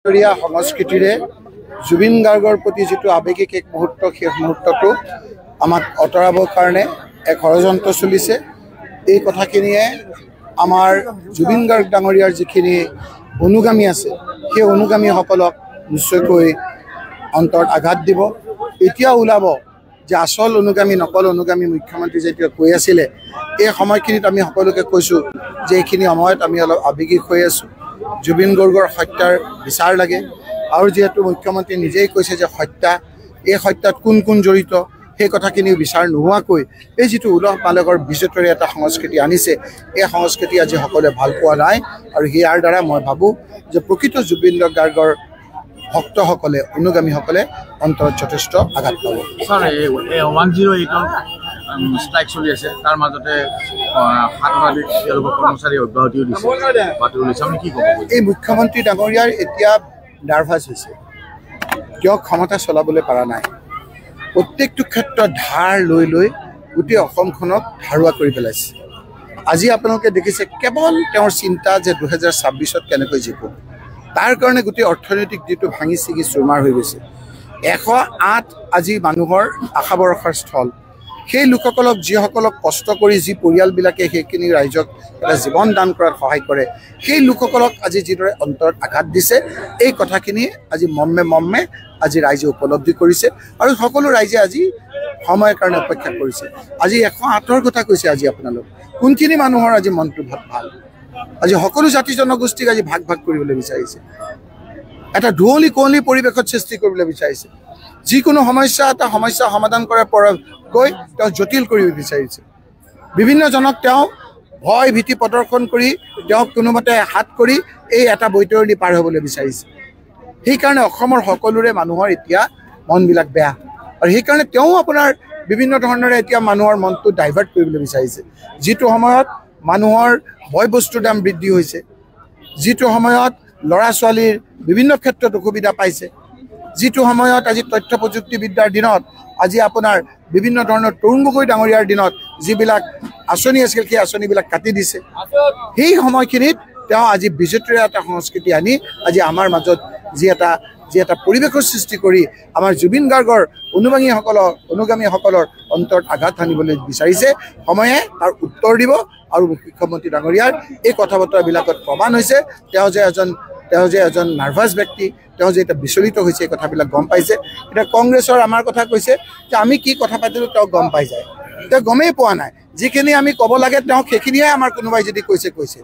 সংস্কৃতিৰে জুবিন গাৰ্গৰ প্ৰতি যিটো আৱেগিক এক মুহূৰ্ত সেই মুহূৰ্তটো আমাক অতৰাবৰ কাৰণে এক ষড়যন্ত্ৰ চলিছে। এই কথাখিনিয়ে আমাৰ জুবিন গাৰ্গ ডাঙৰীয়াৰ যিখিনি অনুগামী আছে সেই অনুগামীসকলক নিশ্চয়কৈ অন্তৰত আঘাত দিব। এতিয়া ওলাব যে আচল অনুগামী নকল অনুগামী মুখ্যমন্ত্ৰী যেতিয়া কৈ আছিলে এই সময়খিনিত আমি সকলোকে কৈছোঁ যে এইখিনি সময়ত আমি অলপ আৱেগিক হৈ আছোঁ। জুবিন গাৰ্গৰ হত্যাৰ বিচাৰ লাগে আৰু যেহেতু মুখ্যমন্ত্ৰী নিজেই কৈছে যে হত্যা এই হত্যাত কোন কোন জড়িত সেই কথাখিনিও বিচাৰ নোহোৱাকৈ এই যিটো উলহ মালহৰ বিজেতৰে এটা সংস্কৃতি আনিছে এই সংস্কৃতি আজি সকলোৱে ভাল পোৱা নাই আৰু ইয়াৰ দ্বাৰা মই ভাবোঁ যে প্ৰকৃত জুবিন গাৰ্গৰ ভক্তসকলে অনুগামীসকলে অন্তৰত যথেষ্ট আঘাত পাব। ছাৰ 108 ষ্ট্ৰাইক চলি আছে তাৰ মাজতে কৰ্মচাৰী অব্যাহতিও দিছে আপুনি কি ক'ব? এই মুখ্যমন্ত্ৰী ডাঙৰীয়াৰ এতিয়া নাৰ্ভাছ হৈছে কিয় ক্ষমতা চলাবলৈ পৰা নাই। প্ৰত্যেকটো ক্ষেত্ৰত ধাৰ লৈ লৈ গোটেই অসমখনক ধাৰুৱা কৰি পেলাইছে। আজি আপোনালোকে দেখিছে কেৱল তেওঁৰ চিন্তা যে 2026 কেনেকৈ জিকোঁ তাৰ কাৰণে গোটেই অৰ্থনৈতিক দিশটো ভাঙি ছিঙি চুৰমাৰ হৈ গৈছে। 108 আজি মানুহৰ আশা ভৰসাৰ স্থল। সেই লোকসকলক যিসকলক কষ্ট কৰি যি পৰিয়ালবিলাকে সেইখিনি ৰাইজক এটা জীৱন দান কৰাত সহায় কৰে সেই লোকসকলক আজি যিদৰে অন্তৰত আঘাত দিছে এই কথাখিনি আজি মৰ্মে আজি ৰাইজে উপলব্ধি কৰিছে আৰু সকলো ৰাইজে আজি সময়ৰ কাৰণে অপেক্ষা কৰিছে। আজি 108ৰ কথা কৈছে। আজি আপোনালোক কোনখিনি মানুহৰ আজি মনটো ভাল আজি সকলো জাতি জনগোষ্ঠীক আজি ভাগ ভাগ কৰিবলৈ বিচাৰিছে। এটা ধুৱলি কুঁৱলী পৰিৱেশত সৃষ্টি কৰিবলৈ বিচাৰিছে। যিকোনো সমস্যা এটা সমস্যা সমাধান কৰাৰ পৰকৈ তেওঁ জটিল কৰিব বিচাৰিছে। বিভিন্নজনক তেওঁ ভয় ভীতি প্ৰদৰ্শন কৰি তেওঁক কোনোমতে হাত কৰি এই এটা বৈতৰণি পাৰ হ'বলৈ বিচাৰিছে। সেইকাৰণে অসমৰ সকলোৰে মানুহৰ এতিয়া মনবিলাক বেয়া আৰু সেইকাৰণে তেওঁ আপোনাৰ বিভিন্ন ধৰণেৰে এতিয়া মানুহৰ মনটো ডাইভাৰ্ট কৰিবলৈ বিচাৰিছে। যিটো সময়ত মানুহৰ বয় বস্তুৰ দাম বৃদ্ধি হৈছে, যিটো সময়ত ল'ৰা ছোৱালীৰ বিভিন্ন ক্ষেত্ৰত অসুবিধা পাইছে, যিটো সময়ত আজি তথ্য প্ৰযুক্তিবিদ্যাৰ দিনত আজি আপোনাৰ বিভিন্ন ধৰণৰ তৰুণ গগৈ ডাঙৰীয়াৰ দিনত যিবিলাক আঁচনি আছিল সেই আঁচনিবিলাক কাটি দিছে। সেই সময়খিনিত তেওঁ আজি বিজেপিৰ এটা সংস্কৃতি আনি আজি আমাৰ মাজত যি এটা পৰিৱেশৰ সৃষ্টি কৰি আমাৰ জুবিন গাৰ্গৰ অনুগামীসকলৰ অন্তৰত আঘাত সানিবলৈ বিচাৰিছে। সময়ে তাৰ উত্তৰ দিব আৰু মুখ্যমন্ত্ৰী ডাঙৰীয়াৰ এই কথা বতৰাবিলাকত প্ৰমাণ হৈছে তেওঁ যে এজন নাৰ্ভাছ ব্যক্তি, তেওঁ যে এটা বিচলিত হৈছে এই কথাবিলাক গম পাইছে। এতিয়া কংগ্ৰেছৰ আমাৰ কথা কৈছে যে আমি কি কথা পাতিলোঁ তেওঁ গম পাই যায়। তেওঁ গমেই পোৱা নাই। যিখিনি আমি ক'ব লাগে তেওঁ সেইখিনিহে আমাৰ কোনোবাই যদি কৈছে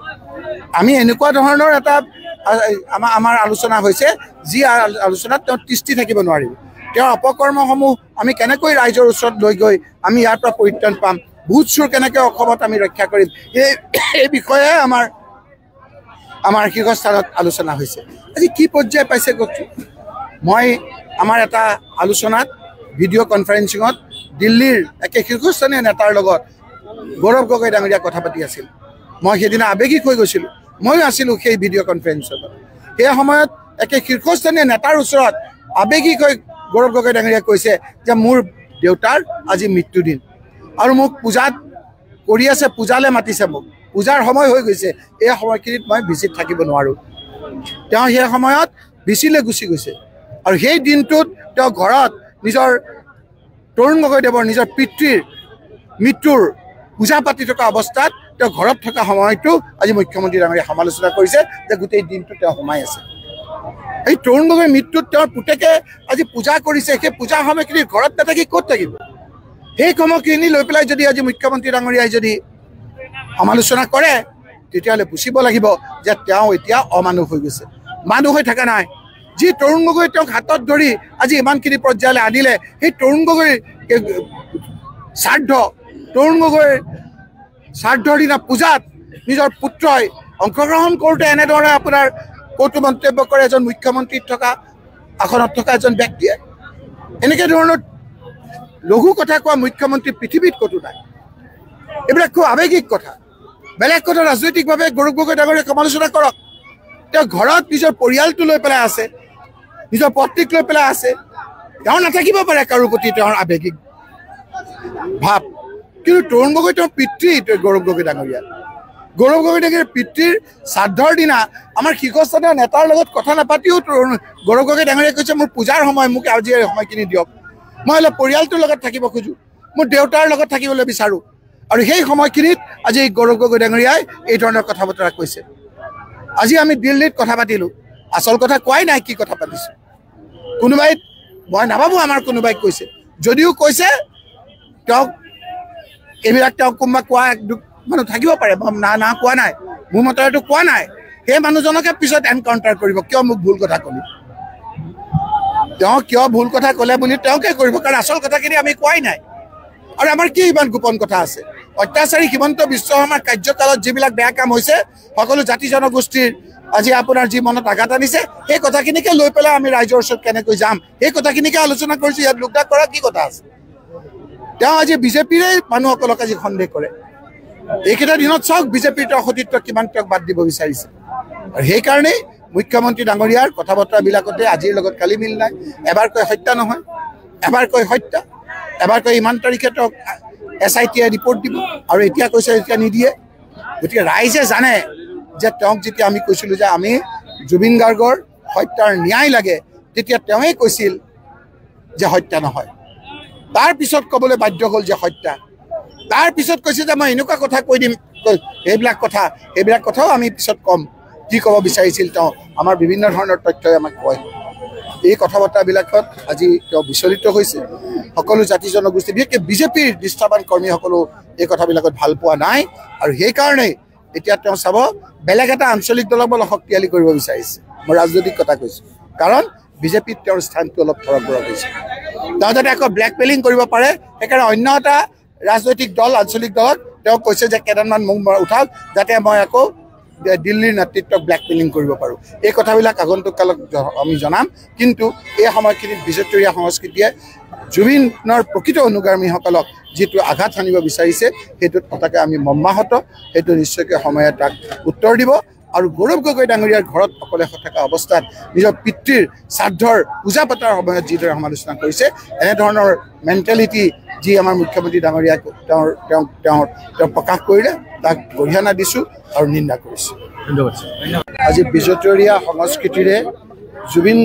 আমি এনেকুৱা ধৰণৰ এটা আমাৰ আলোচনা হৈছে যি আলোচনাত তেওঁ তিষ্ঠি থাকিব নোৱাৰিব। তেওঁৰ অপকৰ্মসমূহ আমি কেনেকৈ ৰাইজৰ ওচৰত লৈ গৈ আমি ইয়াৰ পৰা পৰিত্ৰাণ পাম, ভূত চোৰ কেনেকৈ অসমত আমি ৰক্ষা কৰিম এই বিষয়ে আমাৰ শীৰ্ষস্থানত আলোচনা হৈছে। আজি কি পৰ্যায় পাইছে কওকচোন। মই আমাৰ এটা আলোচনাত ভিডিঅ' কনফাৰেন্সিঙত দিল্লীৰ একে শীৰ্ষস্থানীয় নেতাৰ লগত গৌৰৱ গগৈ ডাঙৰীয়া কথা পাতি আছিল। মই সেইদিনা আৱেগিক হৈ গৈছিলোঁ। ময়ো আছিলোঁ সেই ভিডিঅ' কনফাৰেন্সত। সেই সময়ত একে শীৰ্ষস্থানীয় নেতাৰ ওচৰত আৱেগিক হৈ গৌৰৱ গগৈ ডাঙৰীয়াই কৈছে যে মোৰ দেউতাৰ আজি মৃত্যুদিন আৰু মোক পূজাত কৰি আছে, পূজালৈ মাতিছে মোক, পূজাৰ সময় হৈ গৈছে, এই সময়খিনিত মই ভিচিত থাকিব নোৱাৰোঁ। তেওঁ সেই সময়ত ভিচিলৈ গুচি গৈছে আৰু সেই দিনটোত তেওঁ ঘৰত নিজৰ তৰুণ গগৈদেৱৰ নিজৰ পিতৃৰ মৃত্যুৰ পূজা পাতি থকা অৱস্থাত তেওঁ ঘৰত থকা সময়টো আজি মুখ্যমন্ত্ৰী ডাঙৰীয়াই সমালোচনা কৰিছে যে গোটেই দিনটো তেওঁ সোমাই আছে। এই তৰুণ গগৈৰ মৃত্যুত তেওঁৰ পুতেকে আজি পূজা কৰিছে, সেই পূজা সময়খিনি ঘৰত নাথাকি ক'ত থাকিব? সেই সময়খিনি লৈ পেলাই যদি আজি মুখ্যমন্ত্ৰী ডাঙৰীয়াই যদি সমালোচনা কৰে তেতিয়াহ'লে বুজিব লাগিব যে তেওঁ এতিয়া অমানুষ হৈ গৈছে, মানুহ হৈ থকা নাই। যি তৰুণ গগৈ তেওঁক হাতত ধৰি আজি ইমানখিনি পৰ্যায়লৈ আনিলে সেই তৰুণ গগৈৰ তৰুণ গগৈৰ শ্ৰাদ্ধৰ দিনা পূজাত নিজৰ পুত্ৰই অংশগ্ৰহণ কৰোঁতে এনেদৰে আপোনাৰ কৌতুক মন্তব্য কৰে এজন মুখ্যমন্ত্ৰীত থকা আসনত থকা এজন ব্যক্তিয়ে। এনেকৈ ধৰণৰ লঘু কথা কোৱা মুখ্যমন্ত্ৰী পৃথিৱীত ক'তো নাই। এইবিলাক খুব আৱেগিক কথা। বেলেগ কথা ৰাজনৈতিকভাৱে গৌৰৱ গগৈ ডাঙৰীয়াক সমালোচনা কৰক। তেওঁ ঘৰত নিজৰ পৰিয়ালটো লৈ পেলাই আছে, নিজৰ পত্নীক লৈ পেলাই আছে। তেওঁ নাথাকিব পাৰে কাৰো প্ৰতি তেওঁৰ আৱেগিক ভাৱ, কিন্তু তৰুণ গগৈ তেওঁৰ পিতৃ গৌৰৱ গগৈ ডাঙৰীয়া। গৌৰৱ গগৈ ডাঙৰীয়াৰ পিতৃৰ শ্ৰাদ্ধৰ দিনা আমাৰ শীৰ্ষস্থানীয় নেতাৰ লগত কথা নাপাতিও গৌৰৱ গগৈ ডাঙৰীয়াই কৈছে মোৰ পূজাৰ সময় মোক আজি এই সময়খিনি দিয়ক মই অলপ পৰিয়ালটোৰ লগত থাকিব খোজোঁ মোৰ দেউতাৰ লগত থাকিবলৈ বিচাৰোঁ আৰু সেই সময়খিনিত আজি গৌৰৱ গগৈ ডাঙৰীয়াই এই ধৰণৰ কথা বতৰা কৈছে আজি আমি দিল্লীত কথা পাতিলোঁ আচল কথা কোৱাই নাই কি কথা পাতিছোঁ কোনোবাই মই নাভাবোঁ আমাৰ কোনোবাই কৈছে যদিও কৈছে তেওঁক এইবিলাক তেওঁক কোনোবা কোৱা মানুহ থাকিব পাৰে না কোৱা নাই মোৰ মতে এইটো কোৱা নাই সেই মানুহজনকে পিছত এনকাউণ্টাৰ কৰিব কিয় মোক ভুল কথা ক'লি তেওঁ কিয় ভুল কথা ক'লে বুলি তেওঁকে কৰিব কাৰণ আচল কথাখিনি আমি কোৱাই নাই আৰু আমাৰ কি ইমান গোপন কথা আছে অত্যাচাৰী হিমন্ত বিশ্ব শৰ্মাৰ কাৰ্যকালত যিবিলাক বেয়া কাম হৈছে সকলো জাতি জনগোষ্ঠীৰ আজি আপোনাৰ যি মনত আঘাত আনিছে সেই কথাখিনিকে লৈ পেলাই আমি ৰাইজৰ ওচৰত কেনেকৈ যাম সেই কথাখিনিকে আলোচনা কৰিছোঁ ইয়াত লোকদাক কৰা কি কথা আছে তেওঁ আজি বিজেপিৰে মানুহসকলক আজি সন্দেহ কৰে এইকেইটা দিনত চাওক বিজেপিৰ তেওঁ সতীত্ব কিমান তেওঁক বাদ দিব বিচাৰিছে আৰু সেইকাৰণেই মুখ্যমন্ত্ৰী ডাঙৰীয়াৰ কথা বতৰাবিলাকতে আজিৰ লগত কালি মিল নাই এবাৰ কয় হত্যা নহয় এবাৰ কয় হত্যা এবাৰ কয় ইমান তাৰিখে তেওঁক SIT ৰিপৰ্ট দিব আৰু এতিয়া কৈছে এতিয়া নিদিয়ে গতিকে ৰাইজে জানে যে তেওঁক যেতিয়া আমি কৈছিলোঁ যে আমি জুবিন গাৰ্গৰ হত্যাৰ ন্যায় লাগে তেতিয়া তেওঁই কৈছিল যে হত্যা নহয় তাৰ পিছত ক'বলৈ বাধ্য হ'ল যে হত্যা তাৰ পিছত কৈছে যে মই এনেকুৱা কথা কৈ দিম সেইবিলাক কথাও আমি পিছত ক'ম কি ক'ব বিচাৰিছিল তেওঁ আমাৰ বিভিন্ন ধৰণৰ তথ্যই আমাক কয় এই কথা বতৰাবিলাকত আজি তেওঁ বিচলিত হৈছে সকলো জাতি জনগোষ্ঠী বিশেষকৈ বিজেপিৰ নিষ্ঠাবান কৰ্মীসকলো এই কথাবিলাকত ভাল পোৱা নাই আৰু সেইকাৰণেই এতিয়া তেওঁ চাব বেলেগ এটা আঞ্চলিক দলক বল শক্তিশালী কৰিব বিচাৰিছে মই ৰাজনৈতিক কথা কৈছোঁ কাৰণ বিজেপিত তেওঁৰ স্থানটো অলপ থৰক বৰক হৈছে তেওঁ যাতে আকৌ ব্লেকমেইলিং কৰিব পাৰে সেইকাৰণে অন্য এটা ৰাজনৈতিক দল আঞ্চলিক দলত তেওঁ কৈছে যে কেইটামান মোক উঠাওক যাতে মই আকৌ দিল্লীৰ নেতৃত্বক ব্লেকমেইলিং কৰিব পাৰোঁ এই কথাবিলাক আগন্তুক কালত আমি জনাম কিন্তু এই সময়খিনিত বিজেপিয়া সংস্কৃতিয়ে জুবিনৰ প্ৰকৃত অনুগামীসকলক যিটো আঘাত সানিব বিচাৰিছে সেইটোত সঁচাকৈ আমি মৰ্মাহত সেইটো নিশ্চয়কৈ সময়ে তাক উত্তৰ দিব আৰু গৌৰৱ গগৈ ডাঙৰীয়াৰ ঘৰত অকলে থকা অৱস্থাত নিজৰ পিতৃৰ শ্ৰাদ্ধৰ পূজা পতাৰ সময়ত যিদৰে সমালোচনা কৰিছে এনেধৰণৰ মেণ্টেলিটি যি আমাৰ মুখ্যমন্ত্ৰী ডাঙৰীয়াক তেওঁ প্ৰকাশ কৰিলে তাক গৰিহণা দিছোঁ আৰু নিন্দা কৰিছোঁ ধন্যবাদ আজি বিজেপিয়া সংস্কৃতিৰে জুবিন